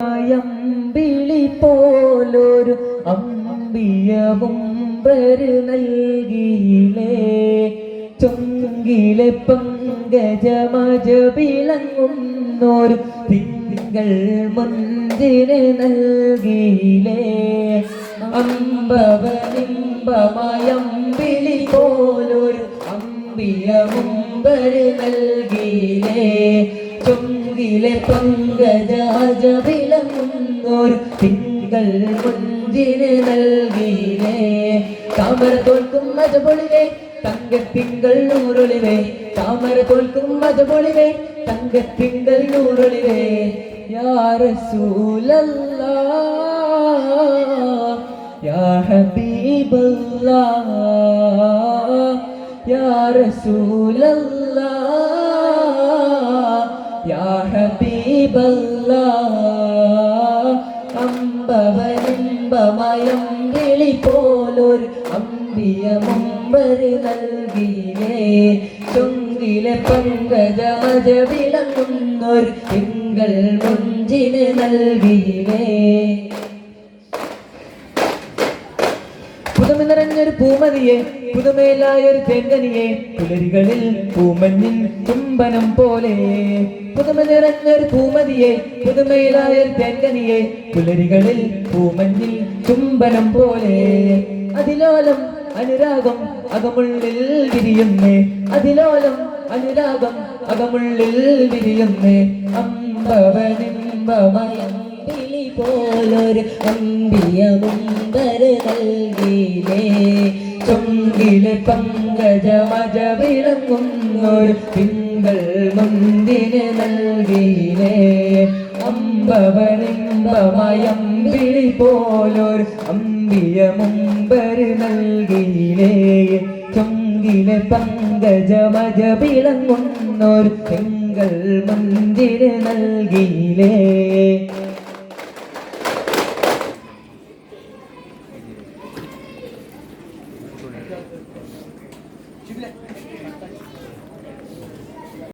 അമ്പിളി പോലൊരു അമ്പിയവും നൽകിയിലേ ചൊങ്കിലെ പങ്കജമജ വിളങ്ങുന്നൊരു തിങ്കൾ മുഞ്ചിന് നൽകിയിലേ അമ്പവനിമ്പമയമ്പിളി പോലൊരു അമ്പിയവും നൽകിയിലേ ചൊങ്കിലെ പങ്കജാജ വിളങ്ങുന്നൊരു തിങ്കൾ മുഞ്ചിന് നൽകിയിലേ താമര തോൽക്കും മജപൊളിവേ തങ്കത്തിങ്കൾ നൂറൊളിവേ താമര തോൽക്കും മജപൊളിവേ തങ്കത്തിങ്കൾ നൂറൊളിവേ യാ റസൂലല്ലാഹ് യാ ഹബീബല്ലാഹ് യാ റസൂലല്ലാഹ് യാ ഹബീബല്ലാഹ് അമ്പവനിമ്പമയമ്പിളി പോലൊരു അമ്പിയമുമ്പര് നൽകിയിലേ ചൊങ്കിലെ പങ്കജമജ വിളങ്ങുന്നൊരു തിങ്കൾ മുഞ്ചിന് നൽകിയിലേ പുതുമ നിറഞ്ഞൊരു പൂമതിയെ പുതുമയിലായൊരു തേങ്കനിയെ പുലരികളിൽ പൂമഞ്ഞിൻ ചുംബനം പോലെ പുതുമ നിറഞ്ഞൊരു പൂമതിയെ പുതുമയിലായൊരു തേങ്കനിയെ പുലരികളിൽ പൂമഞ്ഞിൽ ചുംബനം പോലെ അതിലോലം അനുരാഗം അകമുള്ളിൽ വിരിയുന്നേ അതിലോലം അനുരാഗം അകമുള്ളിൽ വിരിയുന്നേ അമ്പവനിമ്പമയമ്പിളി പോലൊരു അമ്പിയമുമ്പര് നൽകിയിലേ ചൊങ്കിലെ പങ്കജമജ വിളങ്ങുന്നൊരു തിങ്കൾ മുന്തിന് നൽകിയിലേ അമ്പവനിമ്പമയമ്പിളി പോലൊരു അമ്പിയമുമ്പര് നൽകിയിലേ ചൊങ്കിലെ പങ്കജമജ വിളങ്ങുന്നൊരു തിങ്കൾ മുന്തിന് നൽകിയിലേ Şöyle.